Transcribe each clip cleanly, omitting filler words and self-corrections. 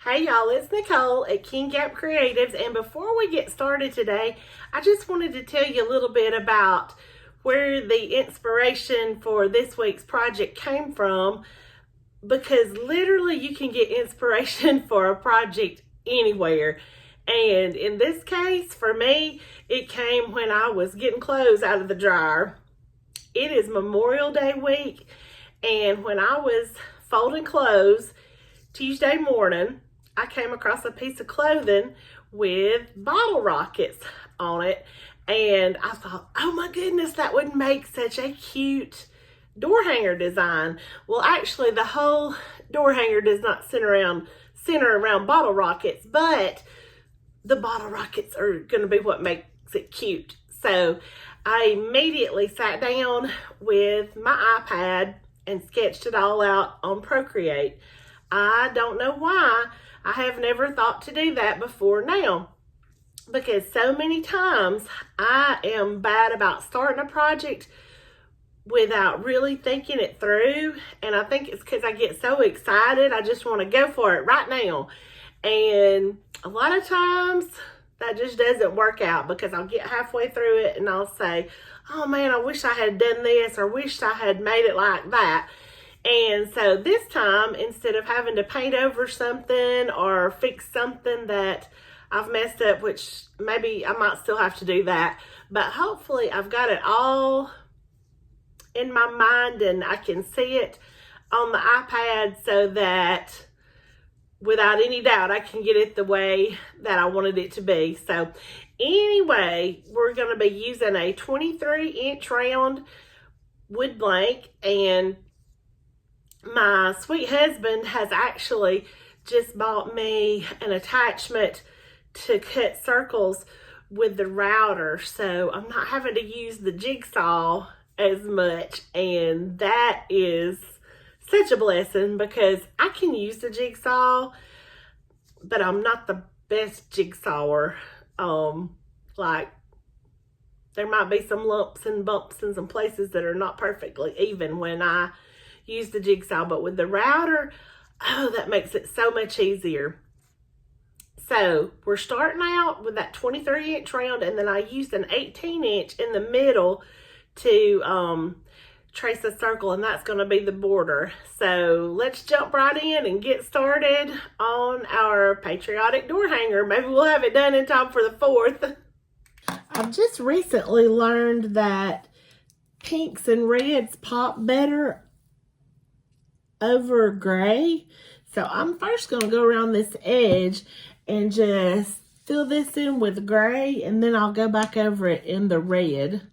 Hey y'all, it's Nicole at King Gap Creatives, and before we get started today, I just wanted to tell you a little bit about where the inspiration for this week's project came from, because literally you can get inspiration for a project anywhere. And in this case, for me, it came when I was getting clothes out of the dryer. It is Memorial Day week, and when I was folding clothes Tuesday morning, I came across a piece of clothing with bottle rockets on it, and I thought, oh my goodness, that would make such a cute door hanger design. Well, actually, the whole door hanger does not center around bottle rockets, but the bottle rockets are going to be what makes it cute. So I immediately sat down with my iPad and sketched it all out on Procreate. I don't know why I have never thought to do that before now, because so many times I am bad about starting a project without really thinking it through, and I think it's because I get so excited. I just want to go for it right now, and a lot of times that just doesn't work out, because I'll get halfway through it and I'll say, oh man, I wish I had done this, or wish I had made it like that. And so this time, instead of having to paint over something or fix something that I've messed up, which maybe I might still have to do that, but hopefully I've got it all in my mind and I can see it on the iPad, so that without any doubt I can get it the way that I wanted it to be. So anyway, we're going to be using a 23-inch round wood blank, and my sweet husband has actually just bought me an attachment to cut circles with the router, so I'm not having to use the jigsaw as much, and that is such a blessing, because I can use the jigsaw, but I'm not the best jigsawer. Like, there might be some lumps and bumps in some places that are not perfectly even when I use the jigsaw, but with the router, oh, that makes it so much easier. So we're starting out with that 23-inch round, and then I used an 18-inch in the middle to trace a circle, and that's going to be the border. So let's jump right in and get started on our patriotic door hanger. Maybe we'll have it done in time for the 4th. I've just recently learned that pinks and reds pop better over gray. So I'm first going to go around this edge and just fill this in with gray, and then I'll go back over it in the red.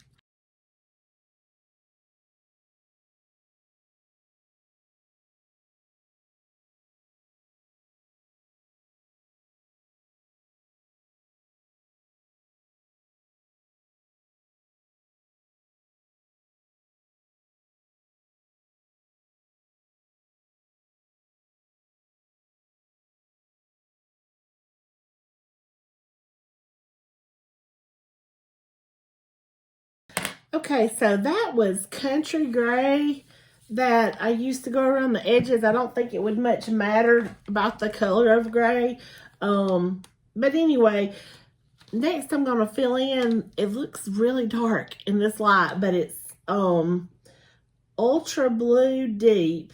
Okay, so that was country gray that I used to go around the edges. I don't think it would much matter about the color of gray. But anyway, next I'm going to fill in, it looks really dark in this light, but it's ultra blue deep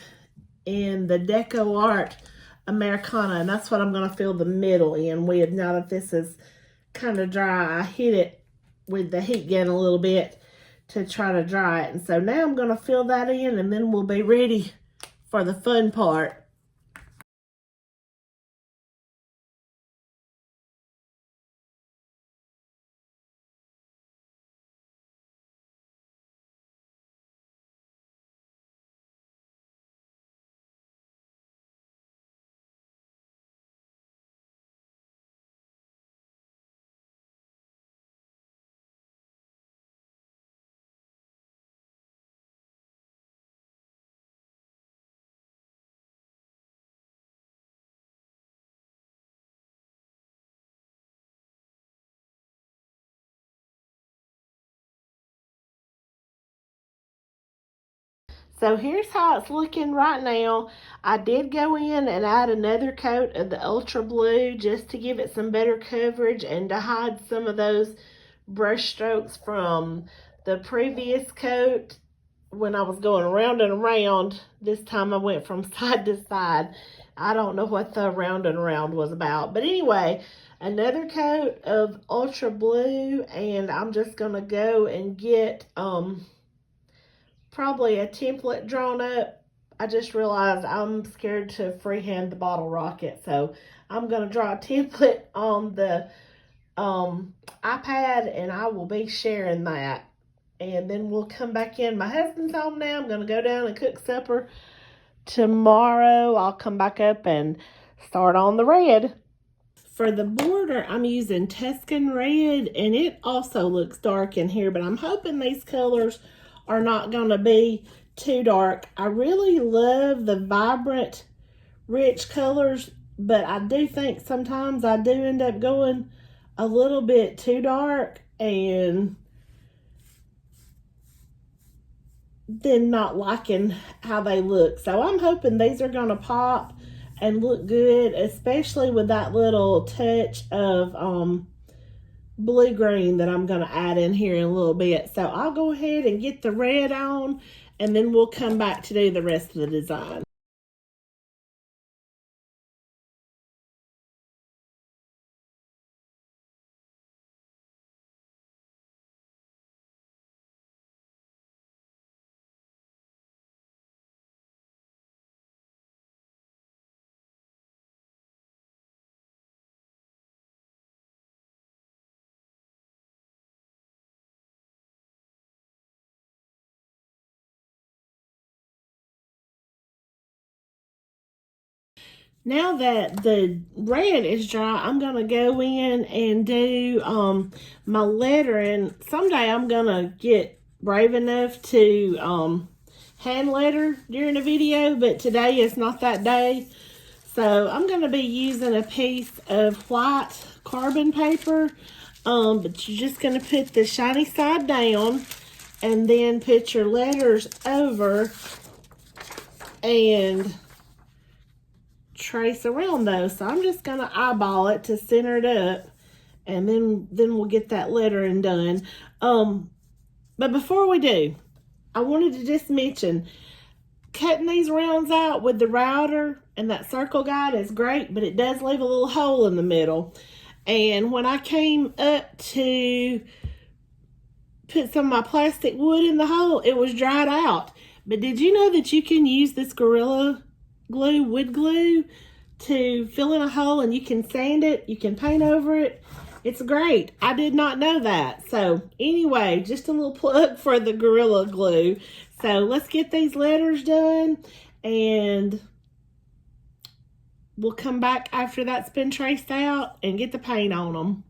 in the Deco Art Americana, and that's what I'm going to fill the middle in with. Now that this is kind of dry, I hit it with the heat gun a little bit to try to dry it. And so now I'm going to fill that in, and then we'll be ready for the fun part. So here's how it's looking right now. I did go in and add another coat of the Ultra Blue just to give it some better coverage and to hide some of those brush strokes from the previous coat when I was going around and around. This time I went from side to side. I don't know what the round and around was about. But anyway, another coat of Ultra Blue, and I'm just going to go and get probably a template drawn up. I just realized I'm scared to freehand the bottle rocket, so I'm going to draw a template on the iPad, and I will be sharing that. And then we'll come back in. My husband's home now. I'm going to go down and cook supper. Tomorrow, I'll come back up and start on the red. For the border, I'm using Tuscan Red, and it also looks dark in here, but I'm hoping these colors are not going to be too dark. I really love the vibrant, rich colors, but I do think sometimes I do end up going a little bit too dark and then not liking how they look. So I'm hoping these are going to pop and look good, especially with that little touch of blue green that I'm going to add in here in a little bit. So I'll go ahead and get the red on, and then we'll come back to do the rest of the design. Now that the red is dry, I'm going to go in and do my lettering. Someday I'm going to get brave enough to hand letter during a video, but today is not that day. So I'm going to be using a piece of white carbon paper, but you're just going to put the shiny side down and then put your letters over and trace around those. So I'm just going to eyeball it to center it up, and then we'll get that lettering done. But before we do, I wanted to just mention cutting these rounds out with the router and that circle guide is great, but it does leave a little hole in the middle. And when I came up to put some of my plastic wood in the hole, it was dried out. But did you know that you can use this Gorilla Glue, wood glue, to fill in a hole, and you can sand it, you can paint over it? It's great. I did not know that. So anyway, just a little plug for the Gorilla Glue. So let's get these letters done, and we'll come back after that's been traced out and get the paint on them.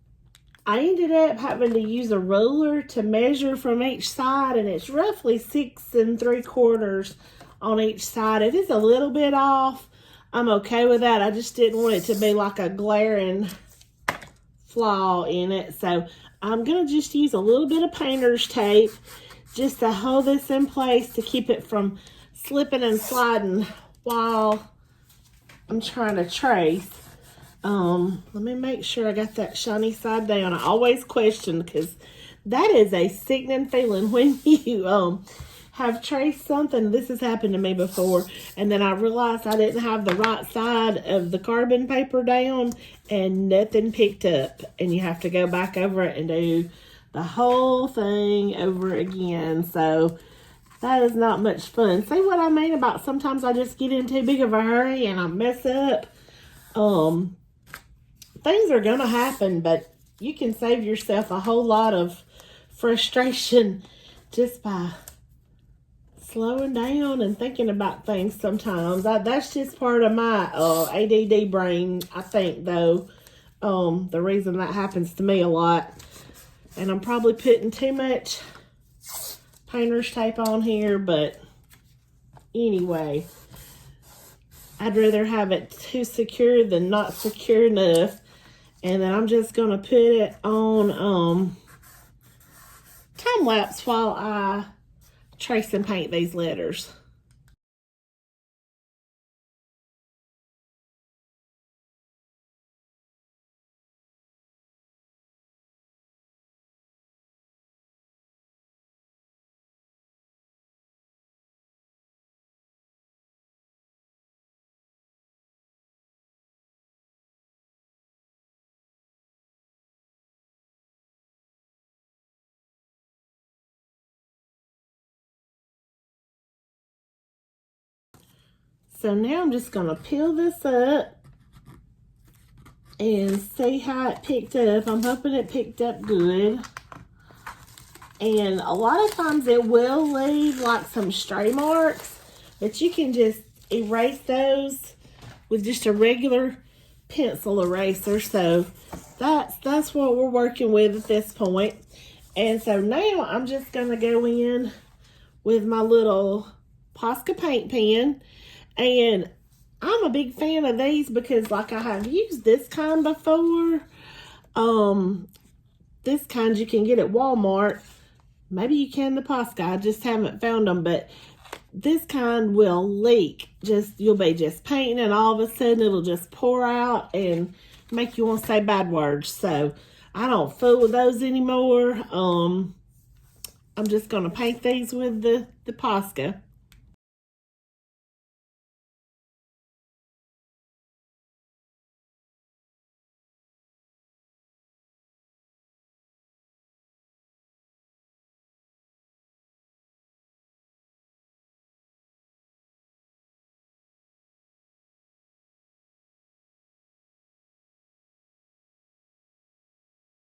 I ended up having to use a ruler to measure from each side, and it's roughly 6 3/4 on each side. If it's a little bit off, I'm okay with that. I just didn't want it to be like a glaring flaw in it. So I'm going to just use a little bit of painter's tape just to hold this in place to keep it from slipping and sliding while I'm trying to trace. Let me make sure I got that shiny side down. I always question, because that is a sickening feeling when you have traced something. This has happened to me before, and then I realized I didn't have the right side of the carbon paper down and nothing picked up, and you have to go back over it and do the whole thing over again. So that is not much fun. See what I mean about sometimes I just get in too big of a hurry and I mess up? Things are gonna happen, but you can save yourself a whole lot of frustration just by slowing down and thinking about things sometimes. That's just part of my ADD brain, I think, though. The reason that happens to me a lot. And I'm probably putting too much painter's tape on here, but anyway, I'd rather have it too secure than not secure enough. And then I'm just going to put it on time lapse while I trace and paint these letters. So now I'm just gonna peel this up and see how it picked up. I'm hoping it picked up good. And a lot of times it will leave like some stray marks, but you can just erase those with just a regular pencil eraser. So that's what we're working with at this point. And so now I'm just gonna go in with my little Posca paint pen, and I'm a big fan of these because like I have used this kind before. This kind you can get at Walmart. Maybe you can the Posca. I just haven't found them, but this kind will leak. You'll be just painting and all of a sudden it'll just pour out and make you want to say bad words. So I don't fool with those anymore. I'm just going to paint these with the Posca.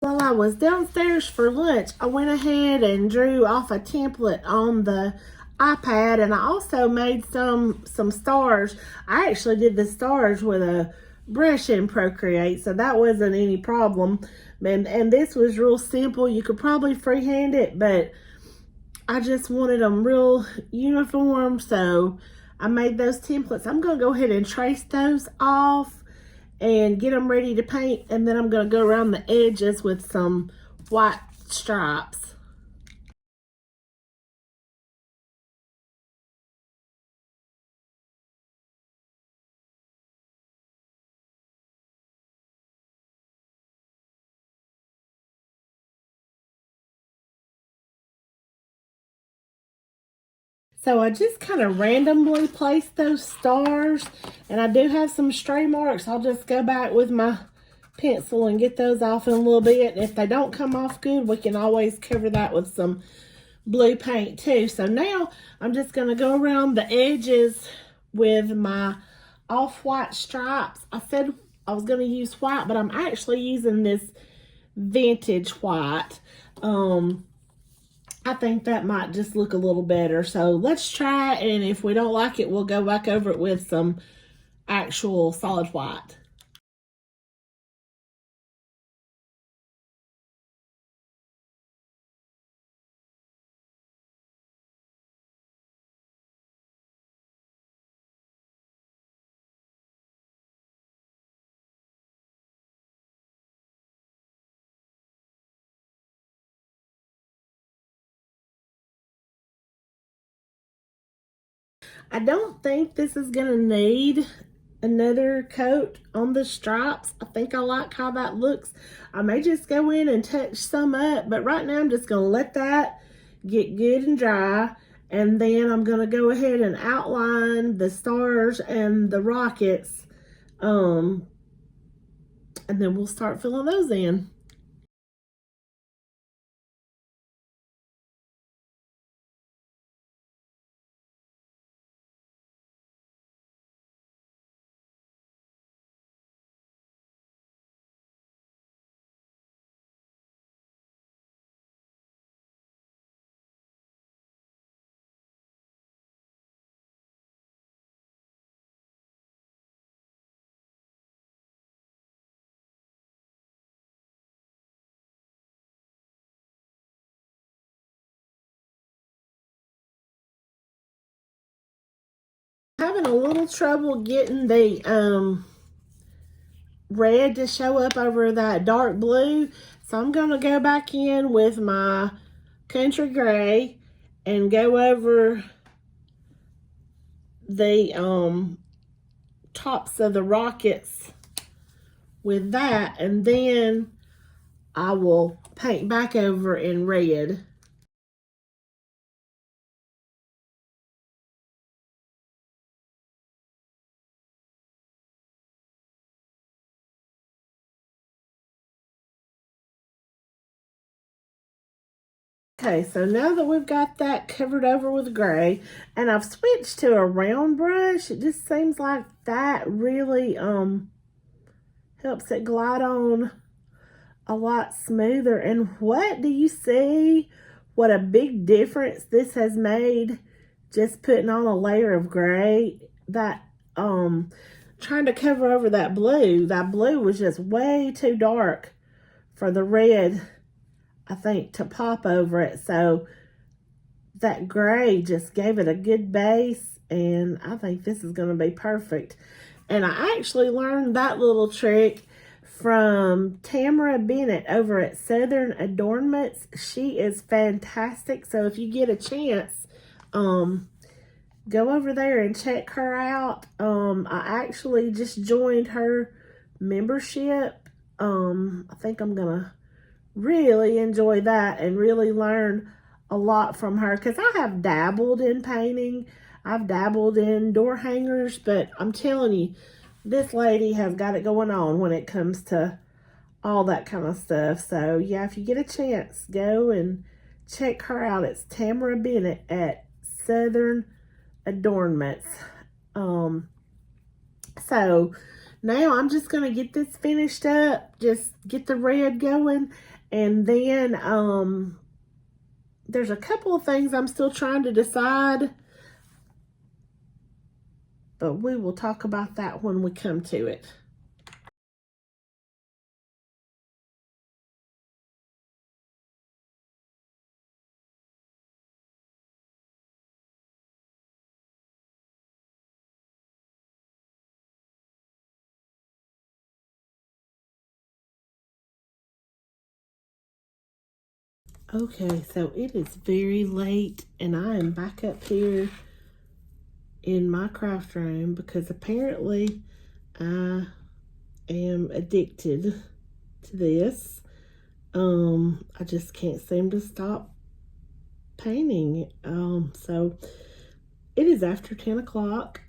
While I was downstairs for lunch, I went ahead and drew off a template on the iPad, and I also made some stars. I actually did the stars with a brush in Procreate, so that wasn't any problem. And this was real simple. You could probably freehand it, but I just wanted them real uniform, so I made those templates. I'm going to go ahead and trace those off and get them ready to paint, and then I'm going to go around the edges with some white stripes. So I just kind of randomly placed those stars, and I do have some stray marks. I'll just go back with my pencil and get those off in a little bit. And if they don't come off good, we can always cover that with some blue paint too. So now I'm just going to go around the edges with my off-white stripes. I said I was going to use white, but I'm actually using this vintage white. I think that might just look a little better. So let's try it, and if we don't like it, we'll go back over it with some actual solid white. I don't think this is going to need another coat on the stripes. I think I like how that looks. I may just go in and touch some up, but right now I'm just going to let that get good and dry, and then I'm going to go ahead and outline the stars and the rockets, and then we'll start filling those in. Having a little trouble getting the red to show up over that dark blue, so I'm going to go back in with my country gray and go over the tops of the rockets with that, and then I will paint back over in red. Okay, so now that we've got that covered over with gray, and I've switched to a round brush, it just seems like that really helps it glide on a lot smoother. And what do you see? What a big difference this has made just putting on a layer of gray. That trying to cover over that blue was just way too dark for the red, I think, to pop over it. So that gray just gave it a good base, and I think this is going to be perfect. And I actually learned that little trick from Tamara Bennett over at Southern Adornments. She is fantastic. So if you get a chance, go over there and check her out. I actually just joined her membership. I think I'm gonna really enjoy that and really learn a lot from her, because I have dabbled in painting. I've dabbled in door hangers, but I'm telling you, this lady has got it going on when it comes to all that kind of stuff. So yeah, if you get a chance, go and check her out. It's Tamara Bennett at Southern Adornments. So now I'm just going to get this finished up, just get the red going, and then there's a couple of things I'm still trying to decide, but we will talk about that when we come to it. Okay, so it is very late, and I am back up here in my craft room because apparently I am addicted to this. I just can't seem to stop painting. So it is after 10 o'clock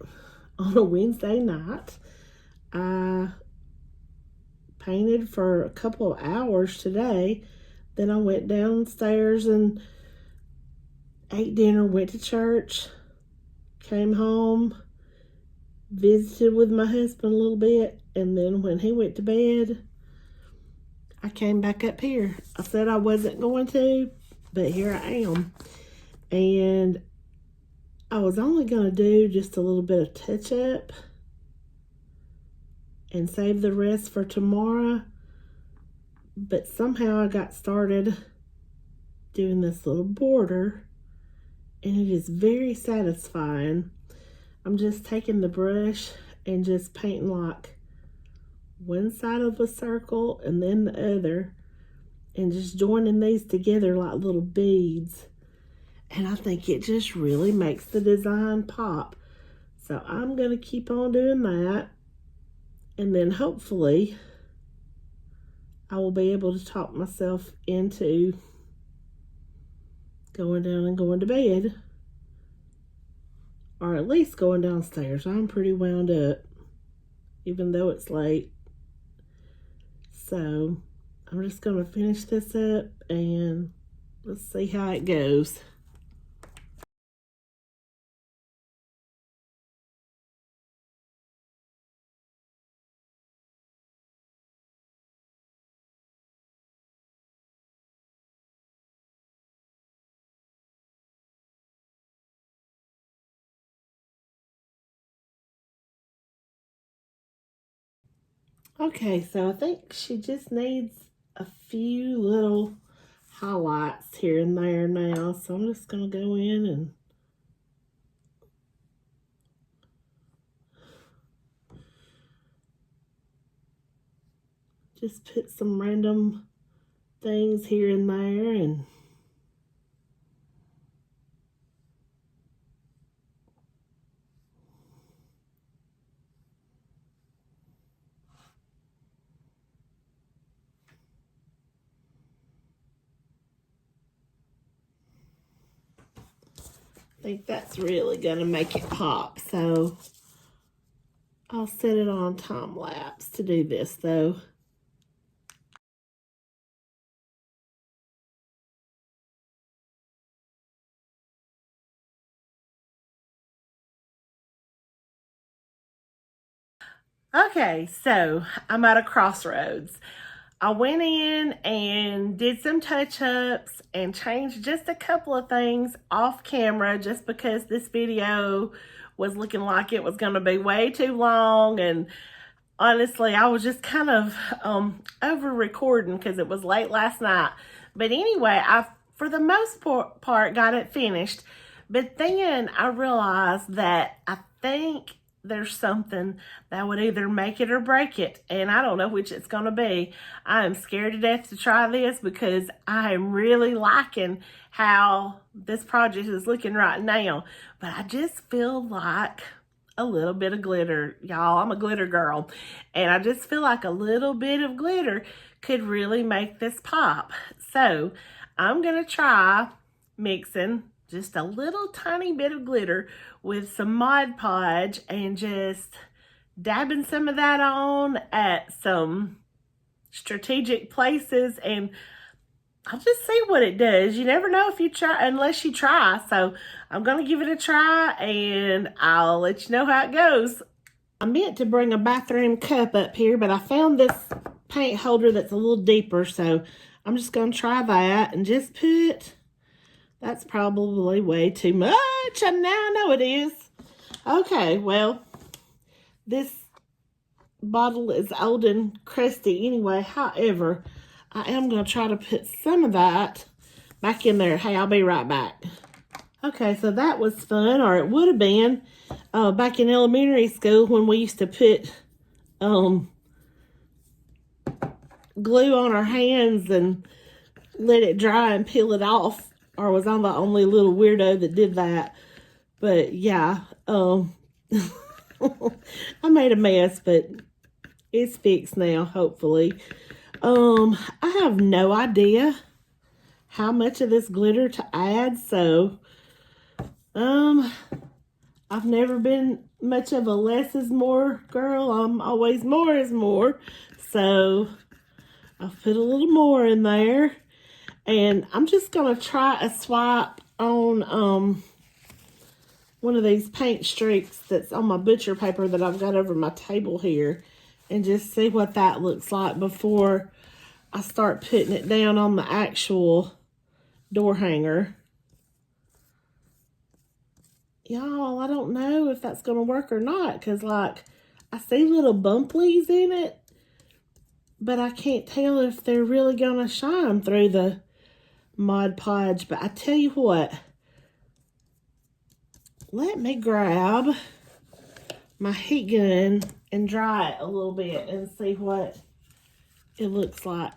on a Wednesday night. I painted for a couple of hours today. Then I went downstairs and ate dinner, went to church, came home, visited with my husband a little bit, and then when he went to bed, I came back up here. I said I wasn't going to, but here I am. And I was only going to do just a little bit of touch up and save the rest for tomorrow. But somehow I got started doing this little border, and it is very satisfying. I'm just taking the brush and just painting like one side of a circle and then the other, and just joining these together like little beads. And I think it just really makes the design pop. So I'm going to keep on doing that, and then hopefully I will be able to talk myself into going down and going to bed, or at least going downstairs. I'm pretty wound up, even though it's late. So I'm just going to finish this up and let's see how it goes. Okay, so I think she just needs a few little highlights here and there now. So I'm just going to go in and just put some random things here and there, and I think that's really going to make it pop. So I'll set it on time lapse to do this though. Okay, so I'm at a crossroads. I went in and did some touch-ups and changed just a couple of things off camera just because this video was looking like it was going to be way too long, and honestly I was just kind of over recording because it was late last night. But anyway, I for the most part got it finished, but then I realized that I think there's something that would either make it or break it, and I don't know which it's going to be. I am scared to death to try this because I am really liking how this project is looking right now, but I just feel like a little bit of glitter, y'all. I'm a glitter girl, and I just feel like a little bit of glitter could really make this pop. So I'm gonna try mixing just a little tiny bit of glitter with some Mod Podge and just dabbing some of that on at some strategic places, and I'll just see what it does. You never know if you try unless you try. So I'm going to give it a try and I'll let you know how it goes. I meant to bring a bathroom cup up here, but I found this paint holder that's a little deeper. So I'm just going to try that and just put, that's probably way too much. And now I know it is. Okay, well, this bottle is old and crusty anyway. However, I am going to try to put some of that back in there. Hey, I'll be right back. Okay, so that was fun, or it would have been back in elementary school when we used to put glue on our hands and let it dry and peel it off. Or was I the only little weirdo that did that? But yeah, I made a mess, but it's fixed now, hopefully. I have no idea how much of this glitter to add, so I've never been much of a less is more girl. I'm always more is more. So I've put a little more in there, and I'm just gonna try a swipe on one of these paint streaks that's on my butcher paper that I've got over my table here, and just see what that looks like before I start putting it down on the actual door hanger. Y'all, I don't know if that's going to work or not, because, like, I see little bumplies in it, but I can't tell if they're really going to shine through the Mod Podge. But I tell you what, let me grab my heat gun and dry it a little bit and see what it looks like.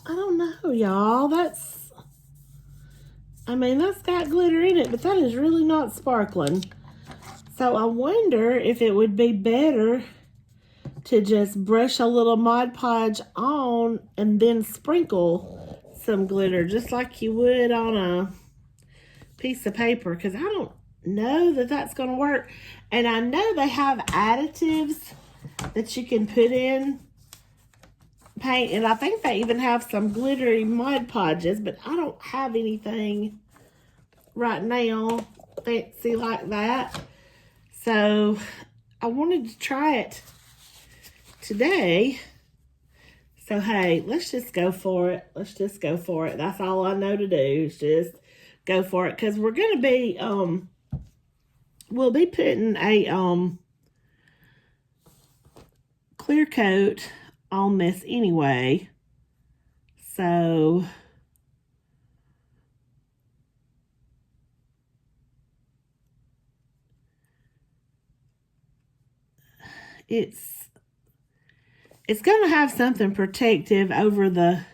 I don't know, y'all. That's got glitter in it, but that is really not sparkling. So I wonder if it would be better to just brush a little Mod Podge on and then sprinkle some glitter, just like you would on a piece of paper, because I don't know that that's going to work. And I know they have additives that you can put in paint, and I think they even have some glittery Mod Podges, but I don't have anything right now fancy like that. So I wanted to try it today. So hey, let's just go for it. Let's just go for it. That's all I know to do is just go for it, because we're gonna be we'll be putting a clear coat on this anyway. So it's it's going to have something protective over the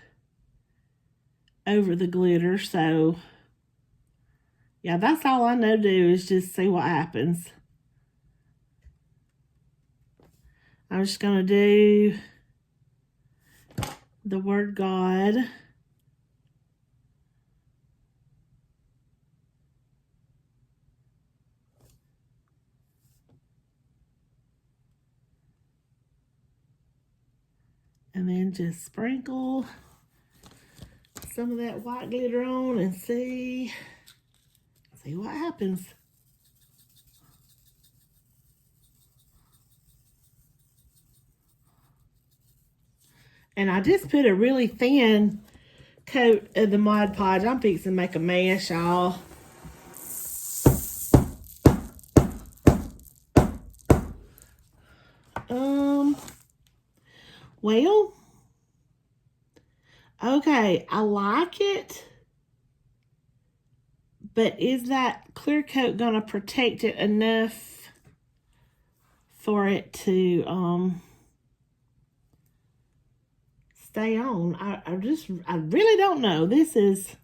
glitter. So yeah, that's all I know to do is just see what happens. I'm just going to do the word God. And then just sprinkle some of that white glitter on and see what happens. And I just put a really thin coat of the Mod Podge. I'm fixing to make a mess, y'all. Well, okay, I like it, but is that clear coat gonna protect it enough for it to stay on? I really don't know. This is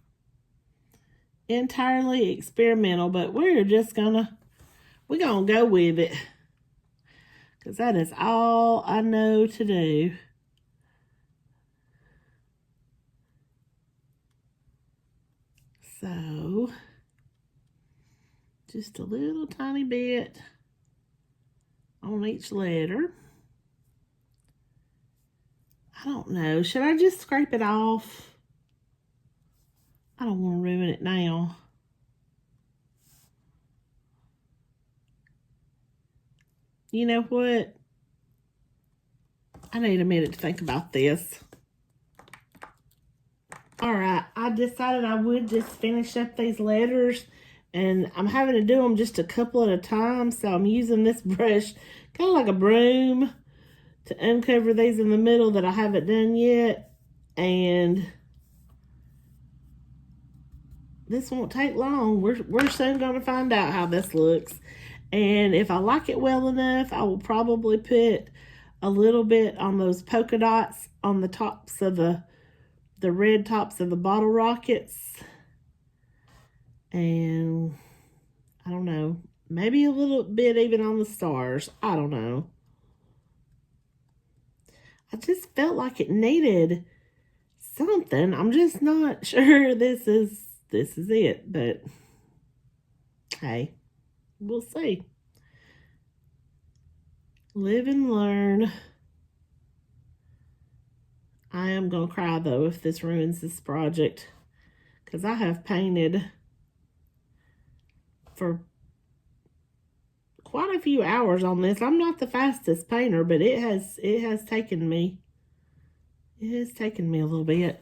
entirely experimental, but we're gonna go with it, because that is all I know to do. So just a little tiny bit on each letter. I don't know. Should I just scrape it off? I don't want to ruin it now. You know what? I need a minute to think about this. All right, I decided I would just finish up these letters, and I'm having to do them just a couple at a time, so I'm using this brush, kind of like a broom, to uncover these in the middle that I haven't done yet. And this won't take long. We're soon going to find out how this looks. And if I like it well enough, I will probably put a little bit on those polka dots on the tops of the red tops of the bottle rockets. And I don't know, maybe a little bit even on the stars. I don't know. I just felt like it needed something. I'm just not sure this is it, but hey, we'll see. Live and learn. I am going to cry, though, if this ruins this project, because I have painted for quite a few hours on this. I'm not the fastest painter, but it has taken me. It has taken me a little bit.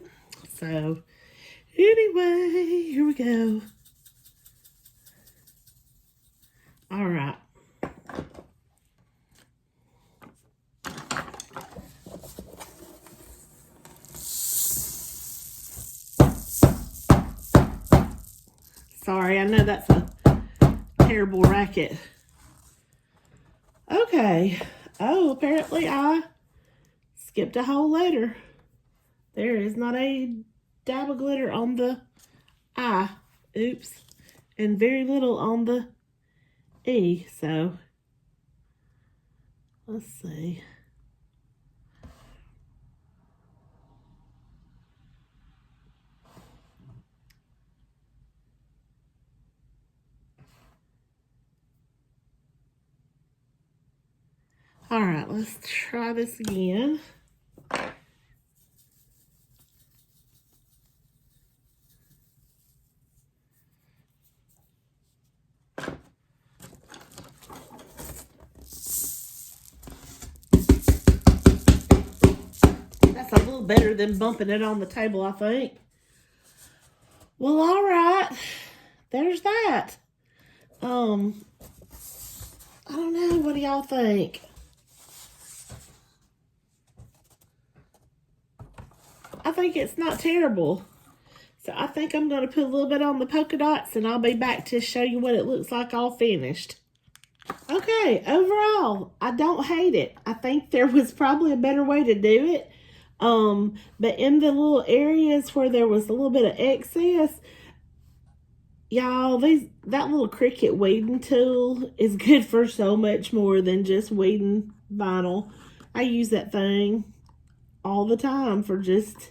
So, anyway, here we go. All right. Sorry, I know that's a terrible racket. Okay. Oh, apparently I skipped a whole letter. There is not a dab of glitter on the I. Oops. And very little on the E. So, let's see. All right, let's try this again. That's a little better than bumping it on the table, I think. Well, all right. There's that. I don't know. What do y'all think? I think it's not terrible. So I think I'm going to put a little bit on the polka dots, and I'll be back to show you what it looks like all finished. Okay. Okay, overall, I don't hate it. I think there was probably a better way to do it. But in the little areas where there was a little bit of excess, y'all, that little Cricut weeding tool is good for so much more than just weeding vinyl. I use that thing all the time for just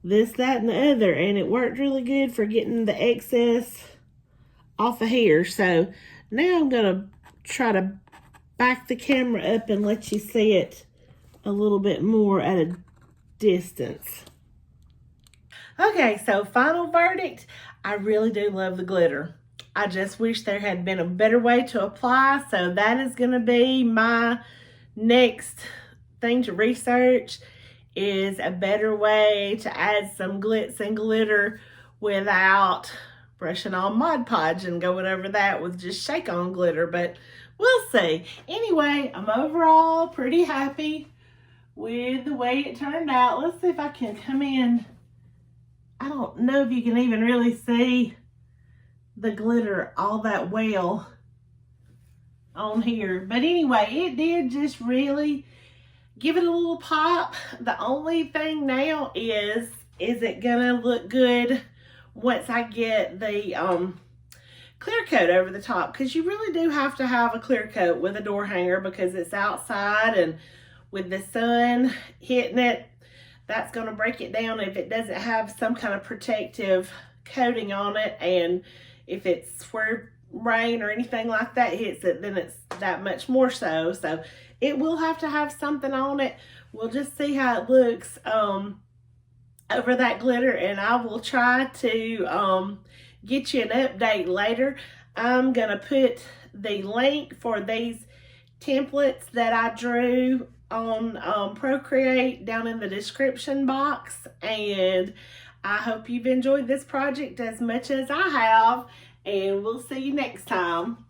this, that, and the other, and it worked really good for getting the excess off of here. So now I'm gonna try to back the camera up and let you see it a little bit more at a distance. Okay, so final verdict, I really do love the glitter. I just wish there had been a better way to apply, so that is going to be my next thing to research, is a better way to add some glitz and glitter without brushing on Mod Podge and going over that with just shake on glitter, but we'll see. Anyway, I'm overall pretty happy with the way it turned out. Let's see if I can come in. I don't know if you can even really see the glitter all that well on here. But anyway, it did just really give it a little pop. The only thing now is it gonna look good once I get the clear coat over the top? Because you really do have to have a clear coat with a door hanger because it's outside, and with the sun hitting it, that's going to break it down if it doesn't have some kind of protective coating on it. And if it's where rain or anything like that hits it, then it's that much more so. So it will have to have something on it. We'll just see how it looks over that glitter, and I will try to get you an update later. I'm going to put the link for these templates that I drew on Procreate down in the description box, and I hope you've enjoyed this project as much as I have, and we'll see you next time.